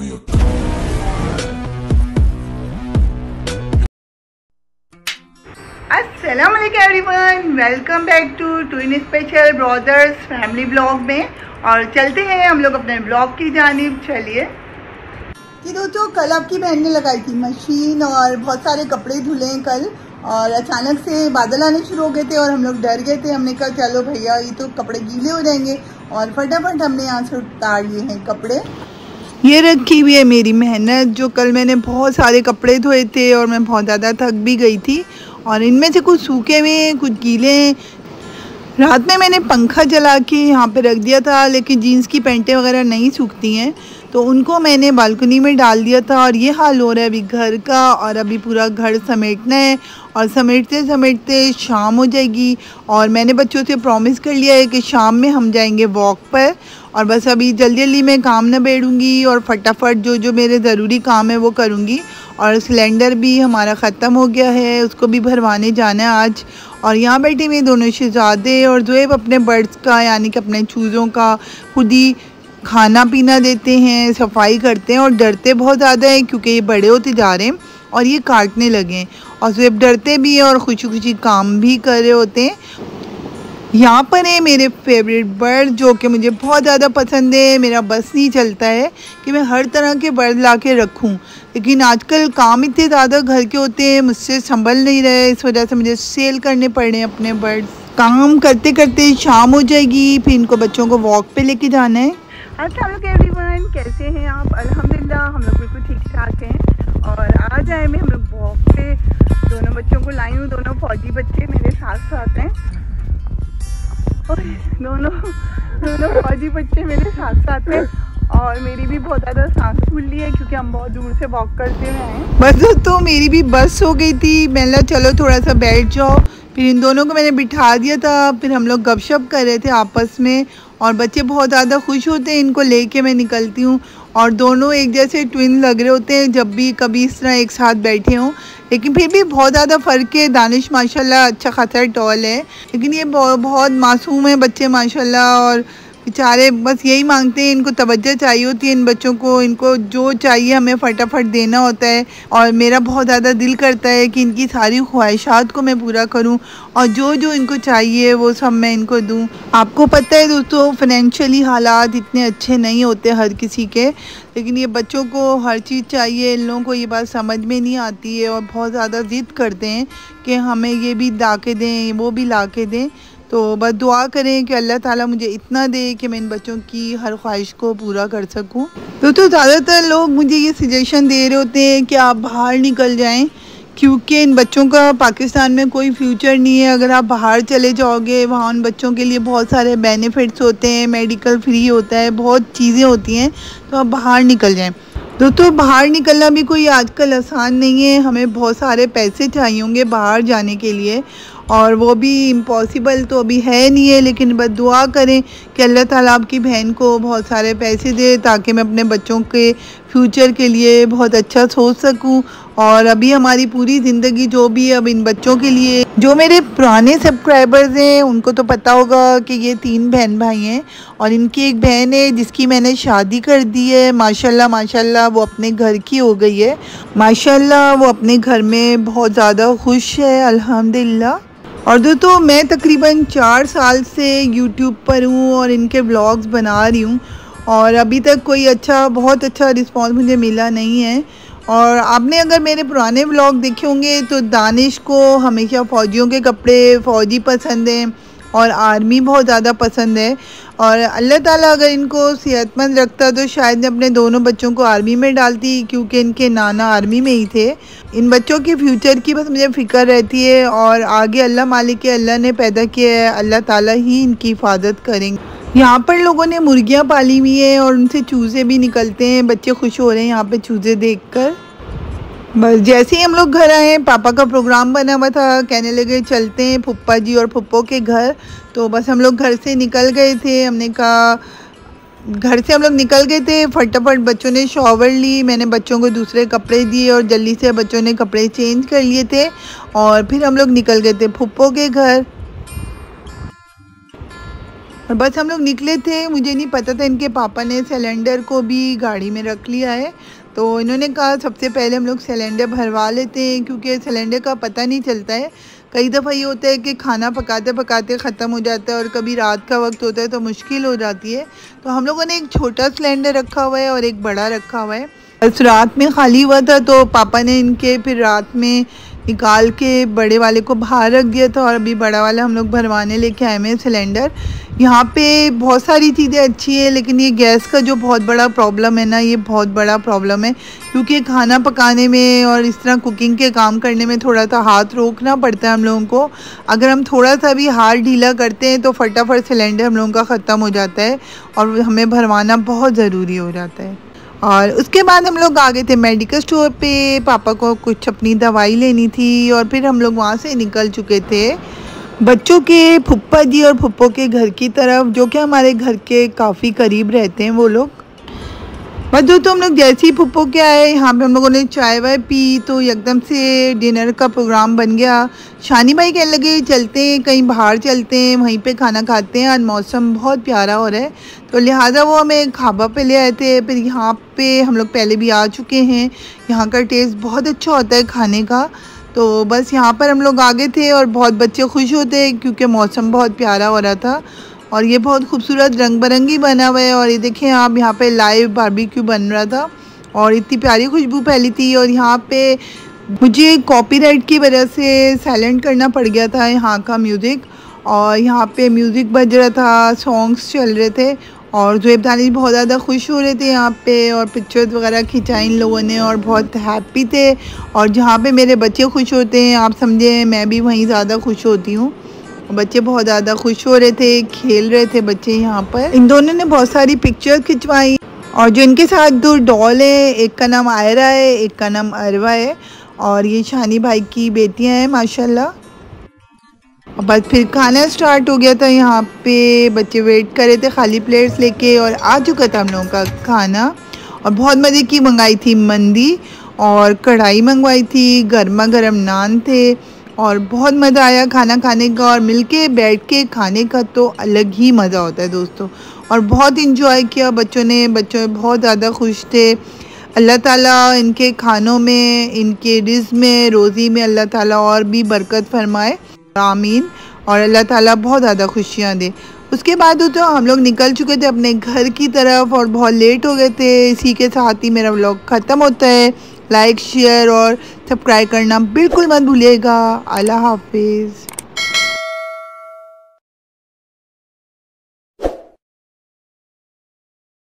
अस्सलाम वालेकुम everyone, welcome back to twin special brothers family blog में। और चलते हैं हम लोग अपने ब्लॉग की जानिब। चलिए कि दोस्तों, कल आपकी बहन ने लगाई थी मशीन और बहुत सारे कपड़े धुले हैं कल, और अचानक से बादल आने शुरू हो गए थे और हम लोग डर गए थे। हमने कहा चलो भैया ये तो कपड़े गीले हो जाएंगे, और फटाफट हमने यहाँ से उतार लिए हैं कपड़े। ये रखी हुई है मेरी मेहनत, जो कल मैंने बहुत सारे कपड़े धोए थे और मैं बहुत ज़्यादा थक भी गई थी, और इनमें से कुछ सूखे हुए कुछ गीले। रात में मैंने पंखा जला के यहाँ पे रख दिया था, लेकिन जीन्स की पैंटें वगैरह नहीं सूखती हैं, तो उनको मैंने बालकनी में डाल दिया था। और ये हाल हो रहा है अभी घर का, और अभी पूरा घर समेटना है, और समेटते समेटते शाम हो जाएगी। और मैंने बच्चों से प्रॉमिस कर लिया है कि शाम में हम जाएंगे वॉक पर, और बस अभी जल्दी जल्दी मैं काम न बैठूँगी और फटाफट जो जो मेरे ज़रूरी काम है वो करूँगी। और सिलेंडर भी हमारा ख़त्म हो गया है, उसको भी भरवाने जाना है आज। और यहाँ बैठे हुए दोनों शहज़ादे और ज़ुएब अपने बर्ड्स का यानी कि अपने चूज़ों का खुद ही खाना पीना देते हैं, सफाई करते हैं, और डरते बहुत ज़्यादा हैं क्योंकि ये बड़े होते जा रहे हैं और ये काटने लगे हैं। और ज़ुएब डरते भी हैं और खुशी खुशी काम भी कर रहे होते हैं। यहाँ पर है मेरे फेवरेट बर्ड, जो कि मुझे बहुत ज़्यादा पसंद है। मेरा बस नहीं चलता है कि मैं हर तरह के बर्ड ला के रखूँ, लेकिन आजकल काम इतने ज़्यादा घर के होते हैं, मुझसे संभल नहीं रहे, इस वजह से मुझे सेल करने पड़ रहे हैं अपने बर्ड्स। काम करते करते शाम हो जाएगी, फिर इनको बच्चों को वॉक पे लेके जाना है। अस्सलाम वालेकुम एवरीवन, कैसे हैं आप? अल्हम्दुलिल्लाह हम लोग बिल्कुल ठीक ठाक हैं। और आज आए मैं हम लोग वॉक पे, दोनों बच्चों को लाई हूँ, दोनों फौजी बच्चे मेरे साथ साथ हैं। दोनों फौजी बच्चे मेरे साथ साथ हैं, और मेरी भी बहुत ज़्यादा सांस फूल ली है क्योंकि हम बहुत दूर से वॉक करते हुए आए। बस तो मेरी भी बस हो गई थी, मैंने चलो थोड़ा सा बैठ जाओ। फिर इन दोनों को मैंने बिठा दिया था, फिर हम लोग गपशप कर रहे थे आपस में, और बच्चे बहुत ज़्यादा खुश होते हैं इनको लेके मैं निकलती हूँ। और दोनों एक जैसे ट्विन लग रहे होते हैं जब भी कभी इस तरह एक साथ बैठे हों, लेकिन फिर भी बहुत ज़्यादा फ़र्क है। दानिश माशाल्लाह अच्छा खासा टॉल है, लेकिन ये बहुत मासूम है बच्चे माशाल्लाह, और बेचारे बस यही मांगते हैं, इनको तवज्जो चाहिए होती है इन बच्चों को, इनको जो चाहिए हमें फटाफट देना होता है। और मेरा बहुत ज़्यादा दिल करता है कि इनकी सारी ख्वाहिशात को मैं पूरा करूं, और जो जो इनको चाहिए वो सब मैं इनको दूं। आपको पता है दोस्तों, फाइनेंशियली हालात इतने अच्छे नहीं होते हर किसी के, लेकिन ये बच्चों को हर चीज़ चाहिए। इन लोगों को ये बात समझ में नहीं आती है और बहुत ज़्यादा ज़िद करते हैं कि हमें ये भी ला के दें, वो भी ला के दें। तो बस दुआ करें कि अल्लाह ताला मुझे इतना दे कि मैं इन बच्चों की हर ख्वाहिश को पूरा कर सकूं। तो ज़्यादातर लोग मुझे ये सजेशन दे रहे होते हैं कि आप बाहर निकल जाएं, क्योंकि इन बच्चों का पाकिस्तान में कोई फ्यूचर नहीं है। अगर आप बाहर चले जाओगे, वहाँ उन बच्चों के लिए बहुत सारे बेनिफिट्स होते हैं, मेडिकल फ्री होता है, बहुत चीज़ें होती हैं, तो आप बाहर निकल जाएँ। दोस्तों बाहर निकलना भी कोई आजकल आसान नहीं है, हमें बहुत सारे पैसे चाहिए होंगे बाहर जाने के लिए, और वो भी इम्पॉसिबल तो अभी है नहीं है, लेकिन बस दुआ करें कि अल्लाह ताला आपकी बहन को बहुत सारे पैसे दे ताकि मैं अपने बच्चों के फ्यूचर के लिए बहुत अच्छा सोच सकूं। और अभी हमारी पूरी ज़िंदगी जो भी है अब इन बच्चों के लिए। जो मेरे पुराने सब्सक्राइबर्स हैं उनको तो पता होगा कि ये 3 बहन भाई हैं, और इनकी एक बहन है जिसकी मैंने शादी कर दी है। माशाल्लाह माशाल्लाह वो अपने घर की हो गई है, माशाल्लाह वो अपने घर में बहुत ज़्यादा खुश है अल्हम्दुलिल्लाह। और दोस्तों मैं तकरीबन 4 साल से यूट्यूब पर हूँ और इनके व्लॉग्स बना रही हूँ, और अभी तक कोई बहुत अच्छा रिस्पॉन्स मुझे मिला नहीं है। और आपने अगर मेरे पुराने व्लॉग देखे होंगे तो दानिश को हमेशा फ़ौजियों के कपड़े, फ़ौजी पसंद हैं और आर्मी बहुत ज़्यादा पसंद है। और अल्लाह ताला अगर इनको सेहतमंद रखता तो शायद मैं अपने दोनों बच्चों को आर्मी में डालती, क्योंकि इनके नाना आर्मी में ही थे। इन बच्चों के फ्यूचर की बस मुझे फ़िक्र रहती है, और आगे अल्लाह मालिक है, अल्लाह ने पैदा किया है, अल्लाह ताला ही इनकी हिफाजत करेंगे। यहाँ पर लोगों ने मुर्गियाँ पाली हुई है और उनसे चूज़े भी निकलते हैं, बच्चे खुश हो रहे हैं यहाँ पे चूज़े देखकर। बस जैसे ही हम लोग घर आए, पापा का प्रोग्राम बना हुआ था, कहने लगे चलते हैं फुप्पा जी और फुप्पो के घर। तो बस हम लोग घर से निकल गए थे, हमने कहा घर से हम लोग निकल गए थे, फटाफट बच्चों ने शॉवर ली, मैंने बच्चों को दूसरे कपड़े दिए और जल्दी से बच्चों ने कपड़े चेंज कर लिए थे, और फिर हम लोग निकल गए थे फुप्पो के घर। और बस हम लोग निकले थे। मुझे नहीं पता था इनके पापा ने सिलेंडर को भी गाड़ी में रख लिया है, तो इन्होंने कहा सबसे पहले हम लोग सिलेंडर भरवा लेते हैं, क्योंकि सिलेंडर का पता नहीं चलता है। कई दफ़ा ये होता है कि खाना पकाते पकाते ख़त्म हो जाता है और कभी रात का वक्त होता है तो मुश्किल हो जाती है। तो हम लोगों ने एक छोटा सिलेंडर रखा हुआ है और एक बड़ा रखा हुआ है। बस रात में खाली हुआ था तो पापा ने इनके फिर रात में निकाल के बड़े वाले को बाहर रख दिया था और अभी बड़ा वाला हम लोग भरवाने लेके आए हैं सिलेंडर। यहाँ पे बहुत सारी चीज़ें अच्छी है, लेकिन ये गैस का जो बहुत बड़ा प्रॉब्लम है ना, ये बहुत बड़ा प्रॉब्लम है, क्योंकि खाना पकाने में और इस तरह कुकिंग के काम करने में थोड़ा सा हाथ रोकना पड़ता है हम लोगों को। अगर हम थोड़ा सा भी हाथ ढीला करते हैं तो फटाफट सिलेंडर हम लोगों का ख़त्म हो जाता है और हमें भरवाना बहुत ज़रूरी हो जाता है। और उसके बाद हम लोग आ गए थे मेडिकल स्टोर पे, पापा को कुछ अपनी दवाई लेनी थी और फिर हम लोग वहाँ से निकल चुके थे बच्चों के फुप्पा जी और फुप्पो के घर की तरफ, जो कि हमारे घर के काफ़ी करीब रहते हैं वो लोग। बस तो हम लोग जैसे ही फुप्पो के आए, यहाँ पे हम लोगों ने चाय वाय पी तो एकदम से डिनर का प्रोग्राम बन गया। शानी भाई कहने लगे चलते हैं कहीं बाहर, चलते हैं वहीं पे खाना खाते हैं, आज मौसम बहुत प्यारा हो रहा है, तो लिहाजा वो हमें खाबा पे ले आए थे। फिर यहाँ पे हम लोग पहले भी आ चुके हैं, यहाँ का टेस्ट बहुत अच्छा होता है खाने का, तो बस यहाँ पर हम लोग आ गए थे और बहुत बच्चे खुश होते हैं क्योंकि मौसम बहुत प्यारा हो रहा था और ये बहुत खूबसूरत रंग बिरंगी बना हुआ है। और ये देखें आप, यहाँ पे लाइव बारबेक्यू बन रहा था और इतनी प्यारी खुशबू फैली थी। और यहाँ पे मुझे कॉपीराइट की वजह से साइलेंट करना पड़ गया था यहाँ का म्यूज़िक, और यहाँ पे म्यूज़िक बज रहा था, सॉन्ग्स चल रहे थे और ज़ुएब दानिश बहुत ज़्यादा खुश हो रहे थे यहाँ पे, और पिक्चर्स वगैरह खिंचाई इन लोगों ने और बहुत हैप्पी थे। और जहाँ पे मेरे बच्चे खुश होते हैं, आप समझे, मैं भी वहीं ज़्यादा खुश होती हूँ। बच्चे बहुत ज़्यादा खुश हो रहे थे, खेल रहे थे बच्चे यहाँ पर। इन दोनों ने बहुत सारी पिक्चर्स खिंचवाई और जो इनके साथ दो डॉल है, एक का नाम आयरा है, एक का नाम अरवा है, और ये शानी भाई की बेटियाँ हैं माशाल्लाह। और बस फिर खाना स्टार्ट हो गया था। यहाँ पे बच्चे वेट कर रहे थे खाली प्लेट्स लेके और आ चुका था हम लोगों का खाना। और बहुत मज़े की मंगाई थी मंदी और कढ़ाई मंगवाई थी, गर्मा गर्म नान थे और बहुत मज़ा आया खाना खाने का। और मिलके बैठ के खाने का तो अलग ही मज़ा होता है दोस्तों, और बहुत इंजॉय किया बच्चों ने, बच्चों बहुत ज़्यादा खुश थे। अल्लाह ताला इनके खानों में, इनके रिज़्क़ में, रोज़ी में अल्लाह ताला और भी बरकत फरमाए, आमीन। और अल्लाह ताला बहुत ज़्यादा खुशियाँ दे। उसके बाद तो हम लोग निकल चुके थे अपने घर की तरफ और बहुत लेट हो गए थे। इसी के साथ ही मेरा व्लॉग ख़त्म होता है। लाइक, शेयर और सब्सक्राइब करना बिल्कुल मत भूलिएगा। अल्लाह हाफिज़।